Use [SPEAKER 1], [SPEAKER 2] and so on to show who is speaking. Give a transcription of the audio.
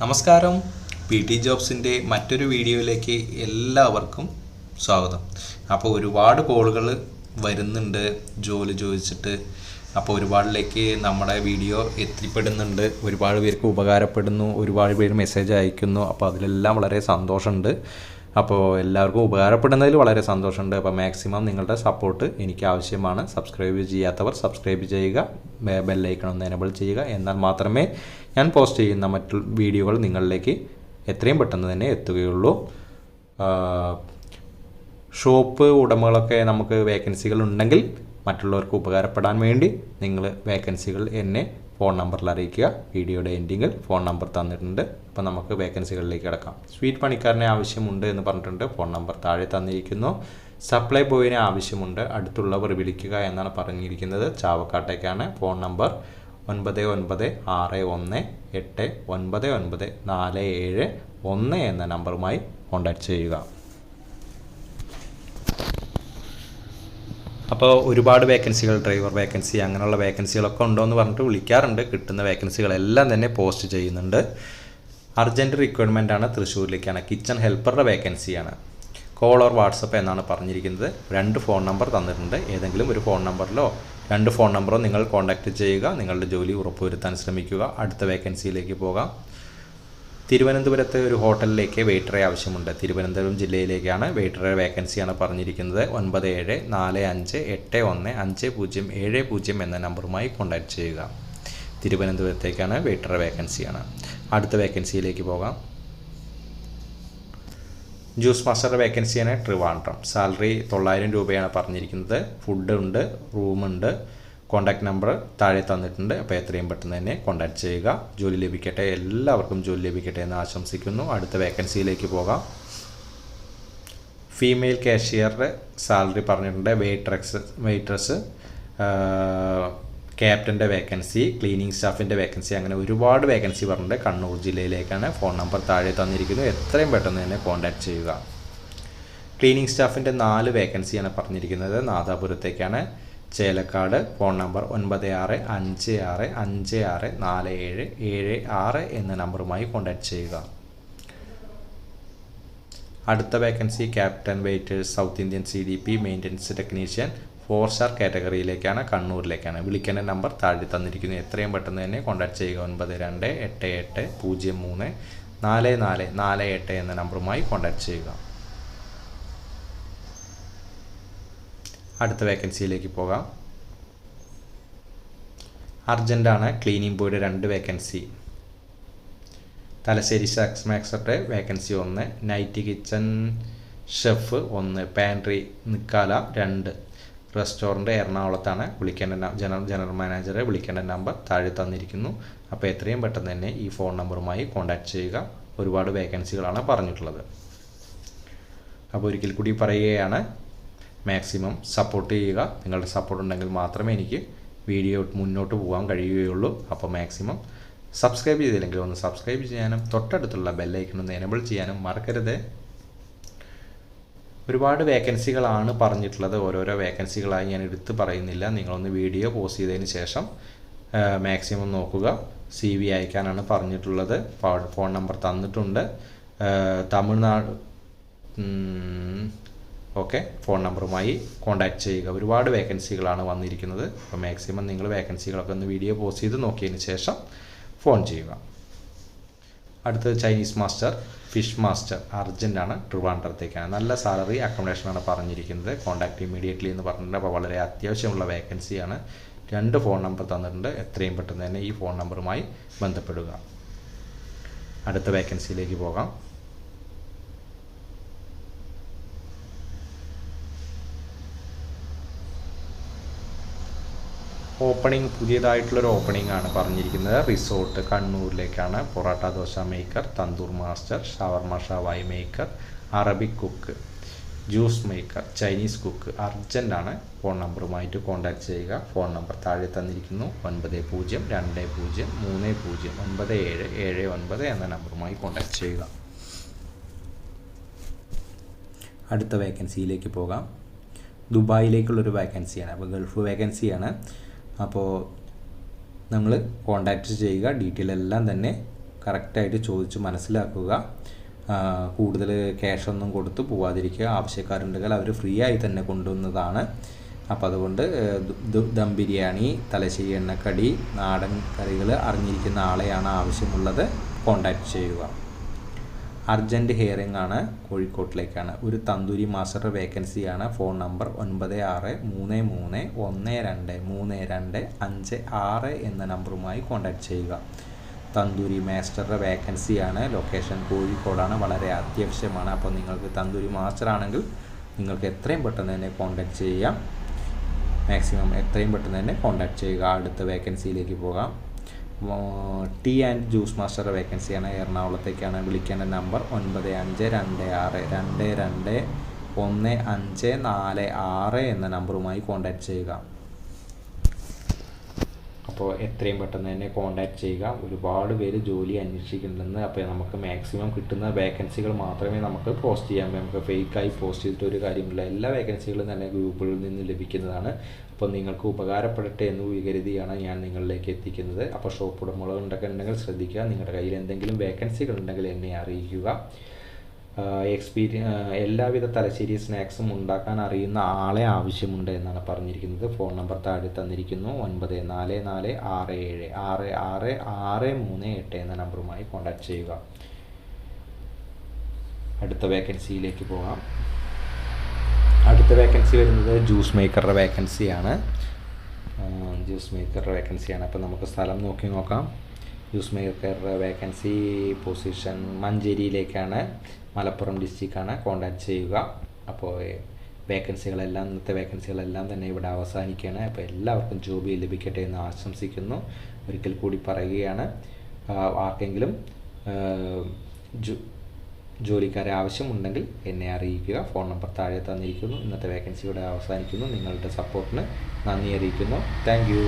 [SPEAKER 1] നമസ്കാരം. PT ജോബ്സിൻ്റെ മറ്റൊരു വീഡിയോയിലേക്ക് എല്ലാവർക്കും സ്വാഗതം. അപ്പോൾ ഒരുപാട് കോളുകൾ വരുന്നുണ്ട് ജോലി ചോദിച്ചിട്ട്. അപ്പോൾ ഒരുപാടിലേക്ക് നമ്മുടെ വീഡിയോ എത്തിപ്പെടുന്നുണ്ട്, ഒരുപാട് പേർക്ക് ഉപകാരപ്പെടുന്നു, ഒരുപാട് പേര് മെസ്സേജ് അയക്കുന്നു. അപ്പോൾ അതിലെല്ലാം വളരെ സന്തോഷമുണ്ട്. അപ്പോൾ എല്ലാവർക്കും ഉപകാരപ്പെടുന്നതിൽ വളരെ സന്തോഷമുണ്ട്. അപ്പോൾ മാക്സിമം നിങ്ങളുടെ സപ്പോർട്ട് എനിക്ക് ആവശ്യമാണ്. സബ്സ്ക്രൈബ് ചെയ്യാത്തവർ സബ്സ്ക്രൈബ് ചെയ്യുക, ബെല്ലൈക്കൺ ഒന്ന് എനേബിൾ ചെയ്യുക. എന്നാൽ മാത്രമേ ഞാൻ പോസ്റ്റ് ചെയ്യുന്ന മറ്റു വീഡിയോകൾ നിങ്ങളിലേക്ക് എത്രയും പെട്ടെന്ന് തന്നെ എത്തുകയുള്ളൂ. ഷോപ്പ് ഉടമകളൊക്കെ നമുക്ക് വേക്കൻസികൾ ഉണ്ടെങ്കിൽ മറ്റുള്ളവർക്ക് ഉപകാരപ്പെടാൻ വേണ്ടി നിങ്ങൾ വേക്കൻസികൾ എന്നെ ഫോൺ നമ്പറിൽ അറിയിക്കുക. വീഡിയോയുടെ എൻഡിങ്ങിൽ ഫോൺ നമ്പർ തന്നിട്ടുണ്ട്. അപ്പോൾ നമുക്ക് വേക്കൻസികളിലേക്ക് കിടക്കാം. സ്വീറ്റ് പണിക്കാരനെ ആവശ്യമുണ്ട് എന്ന് പറഞ്ഞിട്ടുണ്ട്. ഫോൺ നമ്പർ താഴെ തന്നിരിക്കുന്നു. സപ്ലൈ ബോയിനെ ആവശ്യമുണ്ട്, അടുത്തുള്ളവർ വിളിക്കുക എന്നാണ് പറഞ്ഞിരിക്കുന്നത്. ചാവക്കാട്ടേക്കാണ്. ഫോൺ നമ്പർ 9961899471 എന്ന നമ്പറുമായി കോൺടാക്റ്റ് ചെയ്യുക. അപ്പോൾ ഒരുപാട് വേക്കൻസികൾ, ഡ്രൈവർ വേക്കൻസി അങ്ങനെയുള്ള വേക്കൻസികളൊക്കെ ഉണ്ടോ എന്ന് പറഞ്ഞിട്ട് വിളിക്കാറുണ്ട്. കിട്ടുന്ന വേക്കൻസികളെല്ലാം തന്നെ പോസ്റ്റ് ചെയ്യുന്നുണ്ട്. അർജൻറ്റ് റിക്വയർമെൻ്റ് ആണ്, തൃശ്ശൂരിലേക്കാണ്. കിച്ചൺ ഹെൽപ്പറുടെ വേക്കൻസിയാണ്. കോൾ ഓർ വാട്സപ്പ് എന്നാണ് പറഞ്ഞിരിക്കുന്നത്. 2 ഫോൺ നമ്പർ തന്നിട്ടുണ്ട്. ഏതെങ്കിലും ഒരു ഫോൺ നമ്പറിലോ 2 ഫോൺ നമ്പറോ നിങ്ങൾ കോൺടാക്റ്റ് ചെയ്യുക. നിങ്ങളുടെ ജോലി ഉറപ്പുവരുത്താൻ ശ്രമിക്കുക. അടുത്ത വേക്കൻസിയിലേക്ക് പോകാം. തിരുവനന്തപുരത്ത് ഒരു ഹോട്ടലിലേക്ക് വെയിറ്ററെ ആവശ്യമുണ്ട്. തിരുവനന്തപുരം ജില്ലയിലേക്കാണ്. വെയിറ്ററെ വേക്കൻസിയാണ് പറഞ്ഞിരിക്കുന്നത്. 9745815070 എന്ന നമ്പറുമായി കോൺടാക്റ്റ് ചെയ്യുക. തിരുവനന്തപുരത്തേക്കാണ്. വെയിറ്ററെ വേക്കൻസിയാണ്. അടുത്ത വേക്കൻസിയിലേക്ക് പോകാം. ജ്യൂസ് മാസ്റ്ററുടെ വേക്കൻസിയാണ്. ട്രിവാൻഡ്രം. സാലറി 900 രൂപയാണ് പറഞ്ഞിരിക്കുന്നത്. ഫുഡ് ഉണ്ട്, റൂമുണ്ട്. കോൺടാക്റ്റ് നമ്പർ താഴെ തന്നിട്ടുണ്ട്. അപ്പോൾ എത്രയും പെട്ടെന്ന് തന്നെ കോൺടാക്റ്റ് ചെയ്യുക. ജോലി ലഭിക്കട്ടെ, എല്ലാവർക്കും ജോലി ലഭിക്കട്ടെ എന്ന് ആശംസിക്കുന്നു. അടുത്ത വേക്കൻസിയിലേക്ക് പോകാം. ഫീമെയിൽ കാഷ്യറുടെ സാലറി പറഞ്ഞിട്ടുണ്ട്. വെയിട്രസ്, ക്യാപ്റ്റൻ്റെ വേക്കൻസി, ക്ലീനിങ് സ്റ്റാഫിൻ്റെ വേക്കൻസി, അങ്ങനെ ഒരുപാട് വേക്കൻസി പറഞ്ഞിട്ടുണ്ട്. കണ്ണൂർ ജില്ലയിലേക്കാണ്. ഫോൺ നമ്പർ താഴെ തന്നിരിക്കുന്നു. എത്രയും പെട്ടെന്ന് തന്നെ കോൺടാക്റ്റ് ചെയ്യുക. ക്ലീനിങ് സ്റ്റാഫിൻ്റെ 4 വേക്കൻസിയാണ് പറഞ്ഞിരിക്കുന്നത്. നാദാപുരത്തേക്കാണ്. ചേലക്കാട്. ഫോൺ നമ്പർ 9656564776 എന്ന നമ്പറുമായി കോൺടാക്റ്റ് ചെയ്യുക. അടുത്ത vacancy captain waiters, South Indian CDP maintenance technician, 4 star കാറ്റഗറിയിലേക്കാണ്. കണ്ണൂരിലേക്കാണ്. വിളിക്കേണ്ട നമ്പർ താഴെ തന്നിരിക്കുന്നു. എത്രയും പെട്ടെന്ന് തന്നെ കോൺടാക്റ്റ് ചെയ്യുക. 9288034448 എന്ന നമ്പറുമായി കോൺടാക്റ്റ് ചെയ്യുക. അടുത്ത വേക്കൻസിയിലേക്ക് പോകാം. അർജൻ്റാണ്. ക്ലീനിങ് ബോയുടെ 2 വേക്കൻസി. തലശ്ശേരി സാക്സ് മാക്സറുടെ vacancy 1, night kitchen chef 1, pantry നിക്കാല 2. റെസ്റ്റോറൻറ്റ് എറണാകുളത്താണ്. വിളിക്കേണ്ട ജനറൽ മാനേജറെ വിളിക്കേണ്ട നമ്പർ താഴെ തന്നിരിക്കുന്നു. അപ്പോൾ എത്രയും പെട്ടെന്ന് തന്നെ ഈ ഫോൺ നമ്പറുമായി കോൺടാക്റ്റ് ചെയ്യുക. ഒരുപാട് വേക്കൻസികളാണ് പറഞ്ഞിട്ടുള്ളത്. അപ്പോൾ ഒരിക്കൽ കൂടി പറയുകയാണ്, മാക്സിമം സപ്പോർട്ട് ചെയ്യുക. നിങ്ങളുടെ സപ്പോർട്ട് ഉണ്ടെങ്കിൽ മാത്രമേ എനിക്ക് വീഡിയോ മുന്നോട്ട് പോകാൻ കഴിയുകയുള്ളൂ. അപ്പോൾ മാക്സിമം സബ്സ്ക്രൈബ് ചെയ്തില്ലെങ്കിൽ ഒന്ന് സബ്സ്ക്രൈബ് ചെയ്യാനും തൊട്ടടുത്തുള്ള ബെല്ലൈക്കൺ ഒന്ന് എനേബിൾ ചെയ്യാനും മറക്കരുത്. ഒരുപാട് വേക്കൻസികളാണ് പറഞ്ഞിട്ടുള്ളത്. ഓരോരോ വേക്കൻസികളായി ഞാൻ എടുത്ത് പറയുന്നില്ല. നിങ്ങളൊന്ന് വീഡിയോ പോസ്റ്റ് ചെയ്തതിന് ശേഷം മാക്സിമം നോക്കുക. CV അയക്കാനാണ് പറഞ്ഞിട്ടുള്ളത്. ഫോൺ നമ്പർ തന്നിട്ടുണ്ട്. തമിഴ്നാട് ഓക്കെ, ഫോൺ നമ്പറുമായി കോൺടാക്റ്റ് ചെയ്യുക. ഒരുപാട് വേക്കൻസികളാണ് വന്നിരിക്കുന്നത്. അപ്പോൾ മാക്സിമം നിങ്ങൾ വേക്കൻസികളൊക്കെ ഒന്ന് വീഡിയോ പോസ്റ്റ് ചെയ്ത് നോക്കിയതിന് ശേഷം ഫോൺ ചെയ്യുക. അടുത്തത് ചൈനീസ് മാസ്റ്റർ, ഫിഷ് മാസ്റ്റർ. അർജൻ്റാണ്. ട്രിവാൻഡ്രത്തേക്കാണ്. നല്ല സാലറി, അക്കോമഡേഷനാണ് പറഞ്ഞിരിക്കുന്നത്. കോൺടാക്റ്റ് ഇമ്മീഡിയറ്റ്ലി എന്ന് പറഞ്ഞിട്ടുണ്ട്. അപ്പോൾ വളരെ അത്യാവശ്യമുള്ള വേക്കൻസിയാണ്. 2 ഫോൺ നമ്പർ തന്നിട്ടുണ്ട്. എത്രയും പെട്ടെന്ന് തന്നെ ഈ ഫോൺ നമ്പറുമായി ബന്ധപ്പെടുക. അടുത്ത വേക്കൻസിയിലേക്ക് പോകാം. ഓപ്പണിംഗ് പുതിയതായിട്ടുള്ളൊരു ഓപ്പണിംഗ് ആണ് പറഞ്ഞിരിക്കുന്നത്. റിസോർട്ട് കണ്ണൂരിലേക്കാണ്. Parotta dosa maker, tandoor master, shawarma ഷവായി maker, Arabic cook, juice maker, Chinese cook. അർജൻ്റാണ്. ഫോൺ നമ്പറുമായിട്ട് കോൺടാക്റ്റ് ചെയ്യുക. ഫോൺ നമ്പർ താഴെ തന്നിരിക്കുന്നു. 9020309779 എന്ന നമ്പറുമായി കോൺടാക്റ്റ് ചെയ്യുക. അടുത്ത വേക്കൻസിയിലേക്ക് പോകാം. ദുബായിലേക്കുള്ളൊരു വേക്കൻസിയാണ്. അപ്പോൾ ഗൾഫ് വേക്കൻസിയാണ്. അപ്പോൾ നിങ്ങൾ കോൺടാക്റ്റ് ചെയ്യുക. ഡീറ്റെയിൽ എല്ലാം തന്നെ കറക്റ്റായിട്ട് ചോദിച്ച് മനസ്സിലാക്കുക. കൂടുതൽ ക്യാഷൊന്നും കൊടുത്ത് പോവാതിരിക്കുക. ആവശ്യക്കാരുണ്ടെങ്കിൽ അവർ ഫ്രീ ആയി തന്നെ കൊണ്ടുവന്നതാണ്. അപ്പോൾ അതുകൊണ്ട് ദം ബിരിയാണി, തലശ്ശേരി എണ്ണക്കടി, നാടൻ കറികൾ അറിഞ്ഞിരിക്കുന്ന ആളെയാണ് ആവശ്യമുള്ളത്. കോൺടാക്റ്റ് ചെയ്യുക. അർജൻറ്റ് ഹിയറിംഗ് ആണ്, കോഴിക്കോട്ടിലേക്കാണ്. ഒരു തന്തൂരി മാസ്റ്ററുടെ വേക്കൻസിയാണ്. ഫോൺ നമ്പർ 9633123256 എന്ന നമ്പറുമായി കോൺടാക്റ്റ് ചെയ്യുക. തന്തൂരി മാസ്റ്ററുടെ വേക്കൻസിയാണ്. ലൊക്കേഷൻ കോഴിക്കോടാണ്. വളരെ അത്യാവശ്യമാണ്. അപ്പോൾ നിങ്ങൾക്ക് തന്തൂരി മാസ്റ്റർ ആണെങ്കിൽ നിങ്ങൾക്ക് എത്രയും പെട്ടെന്ന് തന്നെ കോൺടാക്റ്റ് ചെയ്യാം. മാക്സിമം എത്രയും പെട്ടെന്ന് തന്നെ കോൺടാക്റ്റ് ചെയ്യുക. അടുത്ത വേക്കൻസിയിലേക്ക് പോകാം. ടീ ആൻഡ് ജ്യൂസ് മാസ്റ്ററുടെ വേക്കൻസിയാണ്. എറണാകുളത്തേക്കാണ്. വിളിക്കേണ്ട നമ്പർ 9526221546 എന്ന നമ്പറുമായി കോൺടാക്റ്റ് ചെയ്യുക. അപ്പോൾ എത്രയും പെട്ടെന്ന് തന്നെ കോൺടാക്റ്റ് ചെയ്യുക. ഒരുപാട് പേര് ജോലി അന്വേഷിക്കുന്നുണ്ടെന്ന്. അപ്പോൾ നമുക്ക് മാക്സിമം കിട്ടുന്ന വേക്കൻസികൾ മാത്രമേ നമുക്ക് പോസ്റ്റ് ചെയ്യാൻ. നമുക്ക് ഫേക്കായി പോസ്റ്റ് ചെയ്തിട്ട് ഒരു കാര്യമില്ല. എല്ലാ വേക്കൻസികളും തന്നെ ഗ്രൂപ്പുകളിൽ നിന്ന് ലഭിക്കുന്നതാണ്. അപ്പോൾ നിങ്ങൾക്ക് ഉപകാരപ്പെടട്ടെ എന്ന് കരുതിയാണ് ഞാൻ നിങ്ങളിലേക്ക് എത്തിക്കുന്നത്. അപ്പോൾ ഷോപ്പ് ഉടമകളുണ്ടൊക്കെ ഉണ്ടെങ്കിൽ ശ്രദ്ധിക്കുക. നിങ്ങളുടെ കയ്യിൽ എന്തെങ്കിലും വേക്കൻസികൾ ഉണ്ടെങ്കിൽ എന്നെ അറിയിക്കുക. എല്ലാവിധ തലശ്ശേരി സ്നാക്സും ഉണ്ടാക്കാൻ അറിയുന്ന ആളെ ആവശ്യമുണ്ട് എന്നാണ് പറഞ്ഞിരിക്കുന്നത്. ഫോൺ നമ്പർ താഴെ തന്നിരിക്കുന്നു. 9446666638 എന്ന നമ്പറുമായി കോൺടാക്റ്റ് ചെയ്യുക. അടുത്ത വേക്കൻസിയിലേക്ക് പോകാം. അടുത്ത വേക്കൻസി വരുന്നത് ജ്യൂസ് മേക്കറുടെ വേക്കൻസിയാണ്. അപ്പോൾ നമുക്ക് സ്ഥലം നോക്കാം. ജ്യൂസ് മേക്കറുടെ വേക്കൻസി പൊസിഷൻ മഞ്ചേരിയിലേക്കാണ്. മലപ്പുറം ഡിസ്ട്രിക്റ്റാണ്. കോൺടാക്റ്റ് ചെയ്യുക. അപ്പോൾ ഇന്നത്തെ വേക്കൻസികളെല്ലാം തന്നെ ഇവിടെ അവസാനിക്കുകയാണ്. അപ്പോൾ എല്ലാവർക്കും ജോബ് ലഭിക്കട്ടെ എന്ന് ആശംസിക്കുന്നു. ഒരിക്കൽ കൂടി പറയുകയാണ്, ആർക്കെങ്കിലും ജോലിക്കാരെ ആവശ്യമുണ്ടെങ്കിൽ എന്നെ അറിയിക്കുക. ഫോൺ നമ്പർ താഴെ തന്നിരിക്കുന്നു. ഇന്നത്തെ വേക്കൻസി ഇവിടെ അവസാനിക്കുന്നു. നിങ്ങളുടെ സപ്പോർട്ടിന് നന്ദി അറിയിക്കുന്നു. Thank you.